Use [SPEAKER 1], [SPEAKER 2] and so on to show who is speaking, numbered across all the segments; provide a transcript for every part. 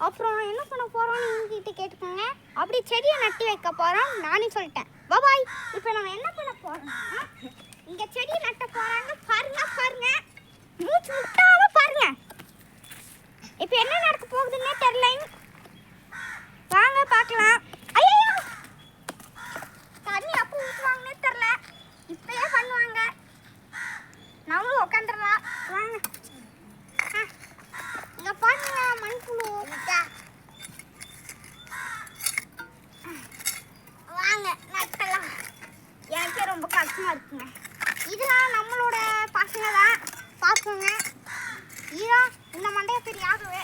[SPEAKER 1] அப்புறம் என்ன பண்ண போகிறோம்னு எங்ககிட்ட கேட்டுக்கோங்க. அப்படி செடியை நட்டி வைக்க போகிறோம் நானே சொல்லிட்டேன். பாய். இப்போ நம்ம என்ன பண்ண போகிறோம்னா இங்கே செடியை நட்ட போகிறாங்க. பாருங்க மூச்சு முட்டாம பாருங்க. இப்போ என்ன நடக்க போகுதுன்னே தெரியல. வாங்க பார்க்கலாம். ஐயோ தண்ணி அப்போ ஊற்றுவாங்கன்னே தெரில. இப்பயே பண்ணுவாங்க. நம்மளும் உட்காந்துடலாம். வாங்க. இங்கே பாருங்க மண்புழு. வாங்க நட்டலாம். எனக்கே ரொம்ப கஷ்டமாக இருக்குங்க. இதெல்லாம் நம்மளோட பசங்க தான். பார்ப்போங்க. ஈரா இந்த மண்டைய பேர் யாகவே.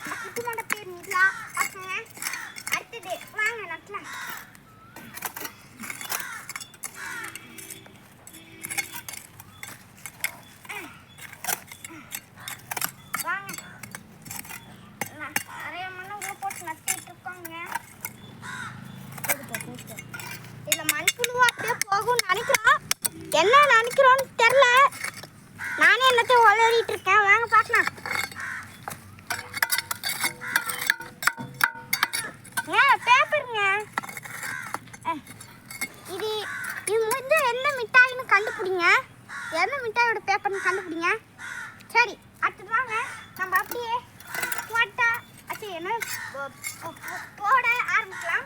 [SPEAKER 1] இந்த குட்டி மண்டை பேர் நிலா. பார்ப்போங்க. அடுத்தது வாங்க நட்டலாம். வாங்க. நிறைய மண்ணை உள்ள போட்டு நட்டிட்டு இருக்கோங்க. இதில் மண்புழு அப்படியே போகும்னு நினைக்கிறோம். என்ன நினைக்கிறோன்னு தெரில. நானே என்னத்தையும் உளறிட்டு இருக்கேன். வாங்க பார்க்கலாம். பேப்பருங்க. இது வந்து என்ன மிட்டாயின்னு கண்டுபிடிங்க. என்ன மிட்டாயோட பேப்பர்னு கண்டுபிடிங்க. சரி அடுத்து வாங்க நம்ம அப்படியே போட ஆரம்பிக்கலாம்.